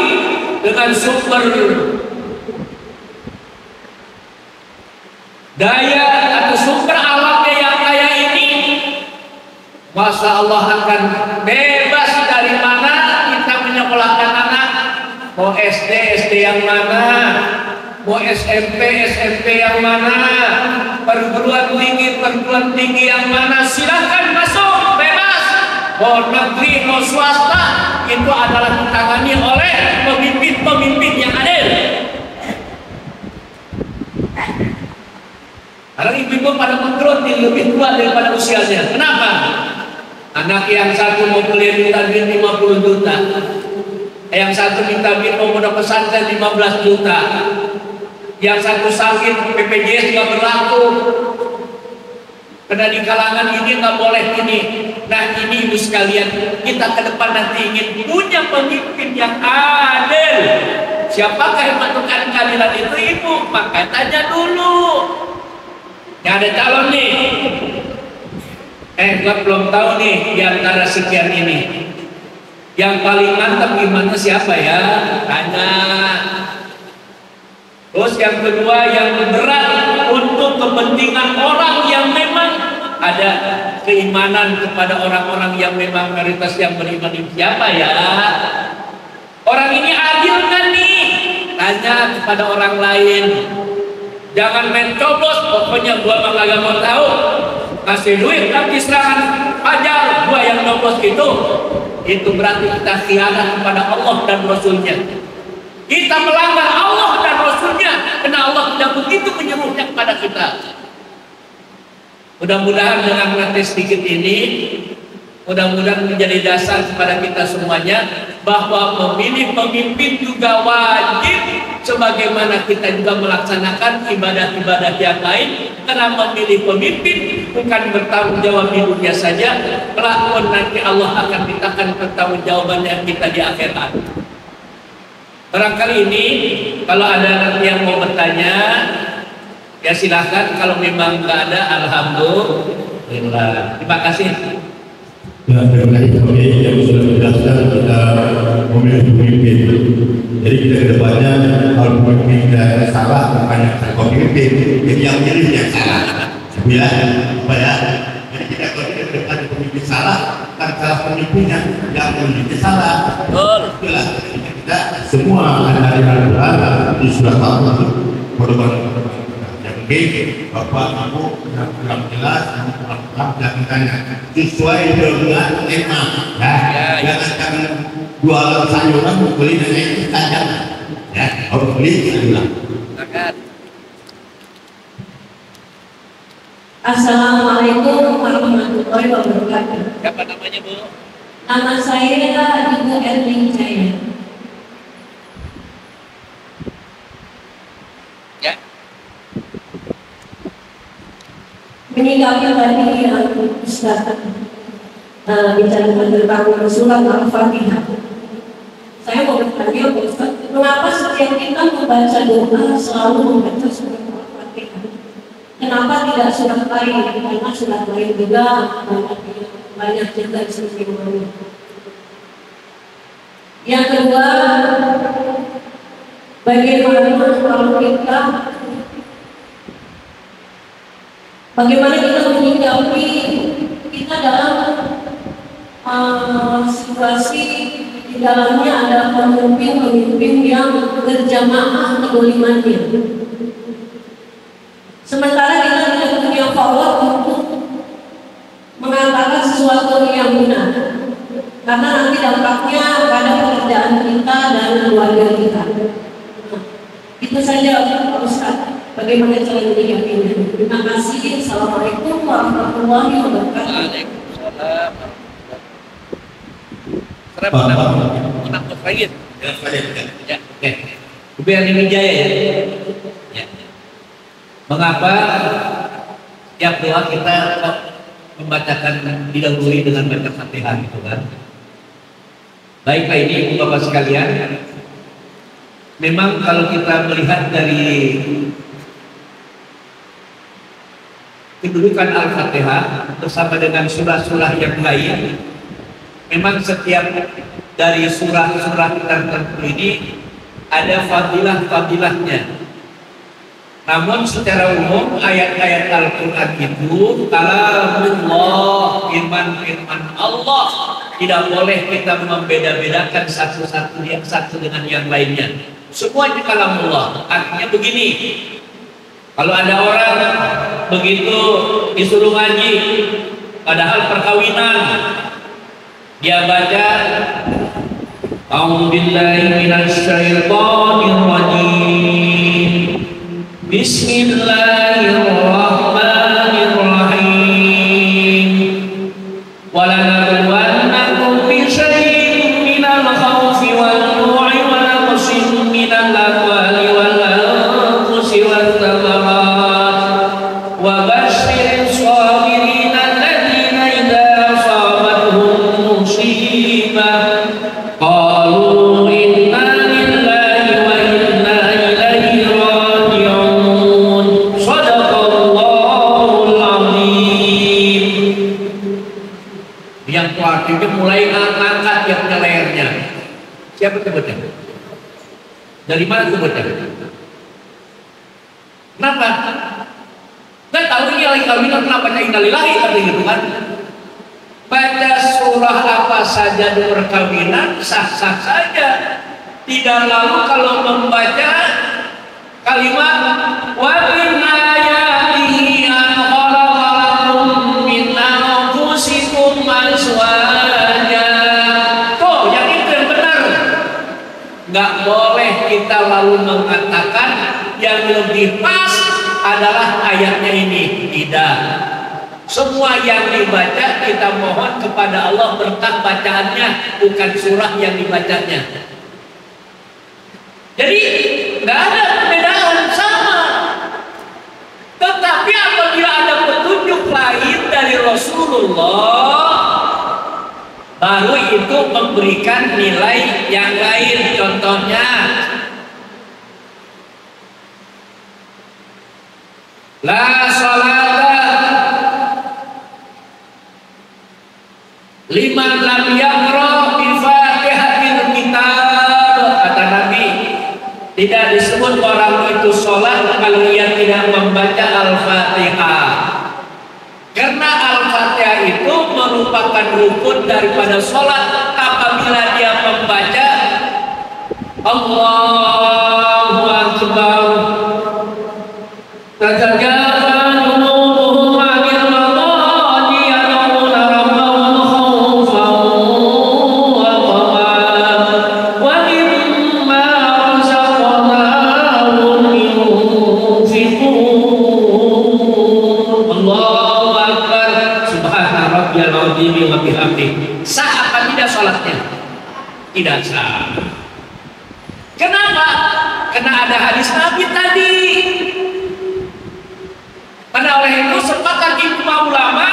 dengan sumber daya atau sumber alamnya yang kaya ini, Masya Allah akan bebas dari mana kita menyekolahkan anak. Mau SD yang mana, mau SMP yang mana, perguruan tinggi yang mana, silahkan masuk, bebas. Mau negeri, mau swasta, itu adalah ditangani oleh pemimpin yang adil. Kalau ibu-ibu pada menggeruti lebih tua daripada usianya. Kenapa? Anak yang satu mau kuliah minta duit 50 juta, yang satu minta duit mau pondok pesantren 15 juta, yang satu sakit BPJS nggak berlaku, karena di kalangan ini nggak boleh ini. Nah, ini ibu sekalian, kita ke depan nanti ingin punya pemimpin yang adil. Siapakah yang menentukan keadilan itu, ibu? Maka tanya dulu. Yang ada calon nih, gua belum tahu nih di antara sekian ini yang paling mantap gimana, siapa ya? Tanya. Terus yang kedua, yang berat untuk kepentingan orang yang memang ada keimanan kepada orang-orang yang memang mayoritas yang beriman, siapa ya? Orang ini adil kan nih? Tanya kepada orang lain. Jangan main coblos, pokoknya gua mah kagak mau tahu. Kasih duit tapi serangan pajar, gua yang coblos gitu. Itu berarti kita khianat kepada Allah dan Rasulnya. Kita melanggar Allah dan Rasulnya, karena Allah tidak begitu menyuruhnya kepada kita. Mudah-mudahan dengan ngetes sedikit ini, mudah-mudahan menjadi dasar kepada kita semuanya bahwa memilih pemimpin juga wajib, sebagaimana kita juga melaksanakan ibadah-ibadah yang lain. Karena memilih pemimpin bukan bertanggung jawab di dunia saja, kelak nanti Allah akan mintakan pertanggungjawabannya kita di akhirat. Barangkali ini kalau ada nanti yang mau bertanya, ya silahkan. Kalau memang nggak ada, alhamdulillah. Terima kasih. Ya, terima kasih kami yang sudah menjelaskan kita memilih pemimpin. Jadi kita kedepannya kalau pemimpin kita salah, bukan pemimpin, jadi yang milih yang salah. Ya, supaya jadi kita kalau kita kedepannya pemimpin salah, kan salah pemimpinnya, yang pemimpinnya salah. Betul. Itulah kita semua ada di Al-Quran di surah Al-Quran. Oke, Bapak Ibu yang jelas, jangan tanya sesuai dengan tema, ya. Jangan jualan sayuran beli dan itu jangan, ya. Silakan. Assalamualaikum warahmatullahi wabarakatuh. Siapa namanya, Bu? Nama saya Ibu Erling Jaya. Ya. Menyikapi tadi yang Ustaz bicara tentang surat Al-Fatihah. Saya mau bertanya Pak Ustaz, kenapa setiap kita membaca doa selalu membaca surat Al-Fatihah? Kenapa tidak surat lain? Karena surat lain juga banyak juga istimewanya. Yang kedua, bagaimana kita menyikapi kita dalam situasi di dalamnya ada pemimpin yang berjamaah kedolimannya. Sementara kita tidak punya power untuk mengatakan sesuatu yang benar, karena nanti dampaknya pada pekerjaan kita dan keluarga kita. Itu saja Pak Ustaz, bagaimana cara menyikapinya. Terima kasih. Assalamualaikum warahmatullahi wabarakatuh. Waalaikumsalam. Menang Farid. Ya, oke. Biar ini jaya ya. Ya. Mengapa setiap doa kita membacakan didahului dengan baca Fatihah gitu kan? Baiklah ini Ibu Bapak sekalian. Memang kalau kita melihat dari kedudukan Al-Fatihah bersama dengan surah-surah yang lain, memang setiap dari surah-surah tertentu ini ada fadilah-fadilahnya. Namun secara umum ayat-ayat Al-Quran itu kalamullah, firman Allah, tidak boleh kita membeda-bedakan satu dengan yang lainnya. Semuanya kalamullah. Artinya begini, kalau ada orang begitu disuruh ngaji, padahal perkawinan, dia baca A'udzubillahi minasyaitonirrajim, Bismillahirrahmanirrahim, walanabluwannakum bisyai'in minal khawfi wal ju'i wa naqsin minal amwali wal anfusi wath thamarat wa basyiril sabirin alladzina idza asabatuhum musibah qalu inna lillahi wa inna ilaihi raji'un. Shadaqallahul azim. Yang artinya mulai ngangkat yang punya layarnya. Siapa itu baca? Dari mana itu baca? Kenapa? Nggak tahu ini lagi kawinan kenapa baca innalillahi tapi gitu kan? Baca surah apa saja di perkawinan sah-sah saja. Tidak lalu kalau membaca kalimat wa min ayatihi an khalaqalakum min anfusikum azwaja. Tuh, yang itu yang benar. Nggak boleh kita lalu mengatakan yang lebih pas adalah ayatnya ini. Tidak. Semua yang dibaca kita mohon kepada Allah berkah bacaannya, bukan surah yang dibacanya. Jadi nggak ada perbedaan, sama. Tetapi apabila ada petunjuk lain dari Rasulullah, baru itu memberikan nilai yang lain. Contohnya, la salata liman lam yaqra bi Fatihatil kitab, kata Nabi. Tidak disebut orang itu sholat kalau ia tidak membaca Al-Fatihah. Karena Al-Fatihah itu merupakan rukun daripada sholat. Apabila dia membaca Allahu Akbar, tajajafa junubuhum 'anil madaji yad'una rabbahum khaufan wa tama'an wa mimma razaqnahum azimi wa bihamdi. Sah apa tidak salatnya? Tidak sah. Kenapa? Karena ada hadis Nabi tadi. Karena oleh itu sepakat ijma ulama,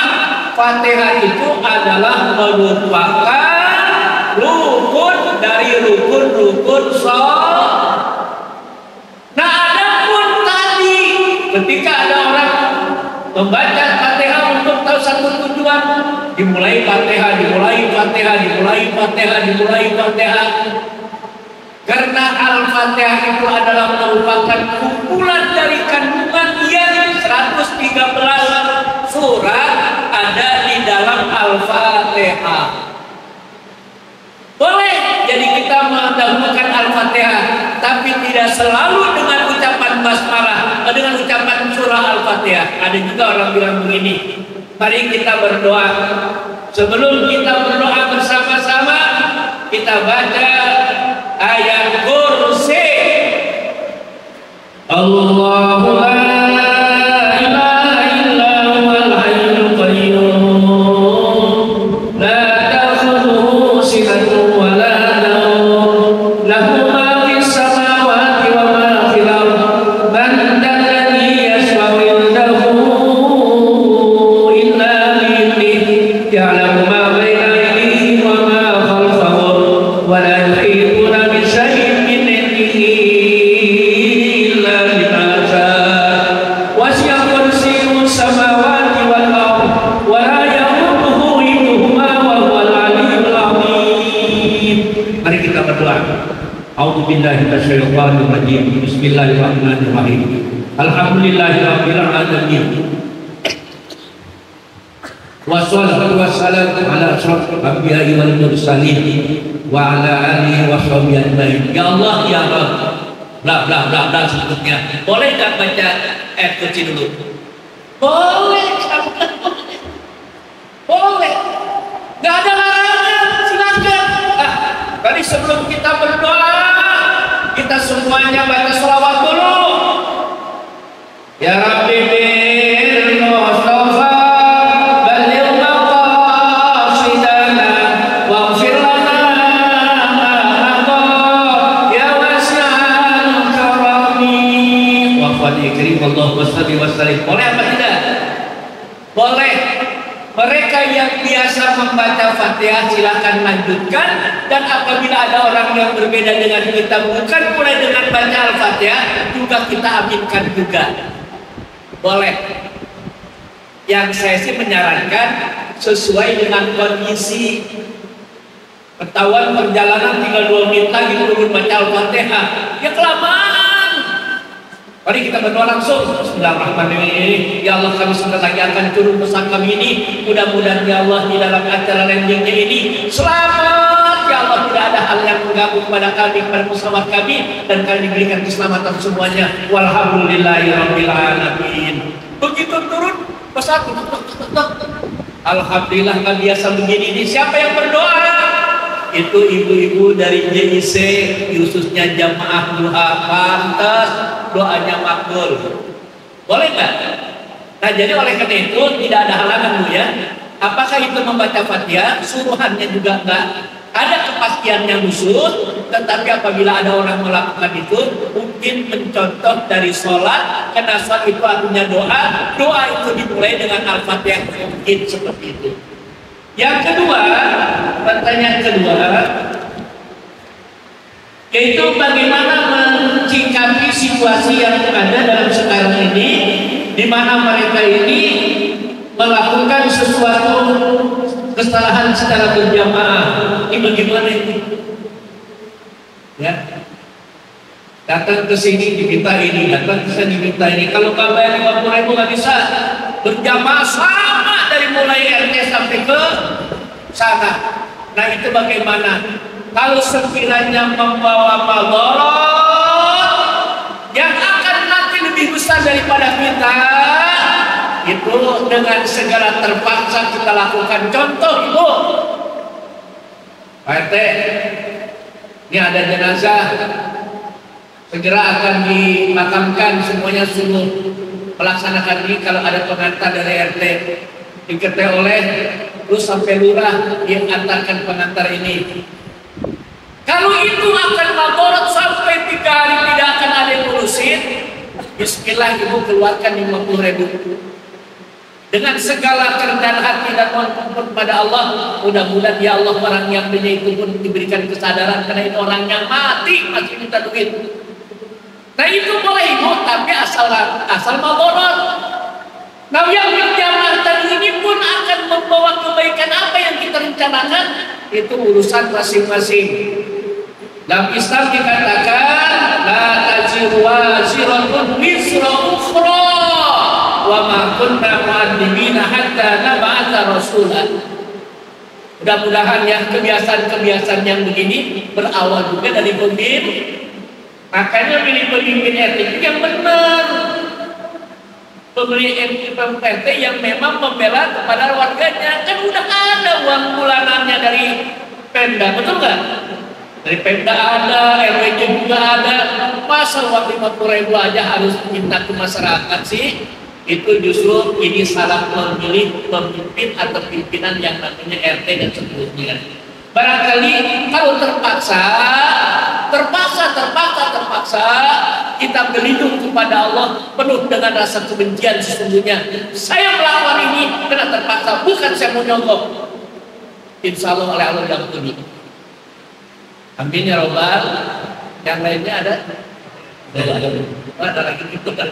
Fatihah itu adalah merupakan rukun dari rukun-rukun sholat. Nah, adapun tadi ketika ada orang membaca Fatihah untuk tahu satu tujuan, dimulai Fatihah, dimulai Fatihah, dimulai Fatihah, dimulai Fatihah. Karena Al-Fatihah itu adalah merupakan kumpulan dari kandungan yang 113 surat ada di dalam Al-Fatihah. Boleh jadi kita mendahulukan Al-Fatihah, tapi tidak selalu dengan ucapan basmalah, dengan ucapan surah Al-Fatihah. Ada juga orang bilang begini, mari kita berdoa. Sebelum kita berdoa bersama-sama, kita baca ayat kursi. Allahu la ilaha illa huwal hayyul qayyum la ta'khudhuhu sinatun wa la nawm lahu ma fis samawati wa ma fil ardh man alladhi yashfa'u indahu illa bi'idhnihi ya'lamu ma bayna aydihim wa ma khalfahum wa la yuhituna bi shay'in min ilmihi illa bima sha'a wasi'a kursiyyuhu samawati wal ardh wa la yahuduhu hifdhuhuma wa huwal 'aliyyul 'azim. Mari kita berdoa. A'udzu billahi minasyaitonir rajim. Bismillahirrahmanirrahim. Alhamdulillahirabbil alamin. Wassalatu wassalamu ala asyrafil anbiya'i wal mursalin wa ala alihi wa sahbihi ajmain. Ya Allah, ya Rabb. Bla bla bla bla seterusnya. Boleh enggak baca ayat kursi dulu? Boleh. Boleh. Enggak ada larangan, silakan. Tadi sebelum kita berdoa, kita semuanya baca sholawat dulu. Ya Rabbi bil Mustafa balligh maqasidana waghfir lana ma madha ya wasi'al karami wa fadli karim Allahumma shalli wa sallim. Boleh apa tidak? Boleh. Mereka yang biasa membaca Fatihah silakan lanjutkan, dan apabila ada orang yang berbeda dengan kita bukan mulai dengan baca Al-Fatihah juga kita aminkan juga. Boleh. Yang saya sih menyarankan sesuai dengan kondisi. Ketahuan perjalanan tinggal 2 menit lagi turun baca Al-Fatihah, ya kelamaan. Mari kita berdoa langsung. Bismillahirrahmanirrahim. Ya Allah, kami sebentar lagi akan turun bersama kami ini. Mudah-mudahan ya Allah di dalam acara landingnya ini selamat. Ya Allah, tidak ada hal yang mengganggu kepada kami, kepada pesawat kami, dan kami diberikan keselamatan semuanya. Walhamdulillahirabbil alamin. Begitu turun pesawat, alhamdulillah kan biasa begini. Ini siapa yang berdoa? Itu ibu-ibu dari JIC, khususnya jamaah duha, pantas doanya makbul. Boleh nggak? Nah, jadi oleh karena itu tidak ada halangan Bu ya. Apakah itu membaca Fatihah? Suruhannya juga enggak ada kepastiannya khusus, tetapi apabila ada orang melakukan itu mungkin mencontoh dari sholat, karena sholat itu artinya doa. Doa itu dimulai dengan Al-Fatihah, mungkin seperti itu. Yang kedua, pertanyaan kedua, yaitu bagaimana mencikapi situasi yang ada dalam sekarang ini, di mana mereka ini melakukan sesuatu kesalahan secara berjamaah. Ini bagaimana ini? Ya, datang ke sini diminta ini, datang ke sini diminta ini. Kalau nggak bayar 50.000 nggak bisa berjamaah sama dari mulai RT sampai ke sana. Nah, itu bagaimana? Kalau sekiranya membawa madharat yang akan nanti lebih besar daripada kita, itu dengan segala terpaksa kita lakukan. Contoh Ibu, Pak RT, ini ada jenazah, segera akan dimakamkan, semuanya suruh melaksanakan ini. Kalau ada pengantar dari RT diketahui oleh terus sampai lurah yang antarkan pengantar ini. Kalau itu akan magorat sampai 3 hari tidak akan ada yang ngurusin, bismillah ibu keluarkan 50.000. Dengan segala kerendahan hati dan mohon ampun kepada Allah, mudah-mudahan ya Allah orang yang punya itu pun diberikan kesadaran karena ini orang yang mati masih minta duit. Nah itu boleh ibu, tapi asal magorat. Nah yang berjamaah tadi ini pun akan membawa kebaikan apa yang kita rencanakan, itu urusan masing-masing. Dalam Islam dikatakan la taziru waziratun wizra ukhra wa ma kunna mu'adzibina hatta nab'atha rasulan. Mudah-mudahan ya kebiasaan-kebiasaan yang begini berawal juga dari pemimpin. Makanya milih pemimpin RT yang benar. Pemimpin RT yang memang membela kepada warganya. Kan udah ada uang bulanannya dari Pemda, betul nggak? Dari Pemda ada, RW juga ada. Masa uang 50.000 aja harus minta ke masyarakat sih? Itu justru ini salah memilih pemimpin atau pimpinan yang namanya RT dan seterusnya. Barangkali kalau terpaksa kita berlindung kepada Allah penuh dengan rasa kebencian sesungguhnya. Saya melakukan ini karena terpaksa, bukan saya mau nyogok. Insya Allah oleh Allah diampuni. Amin ya robbal. Yang lainnya ada? Ada lagi gitu kan?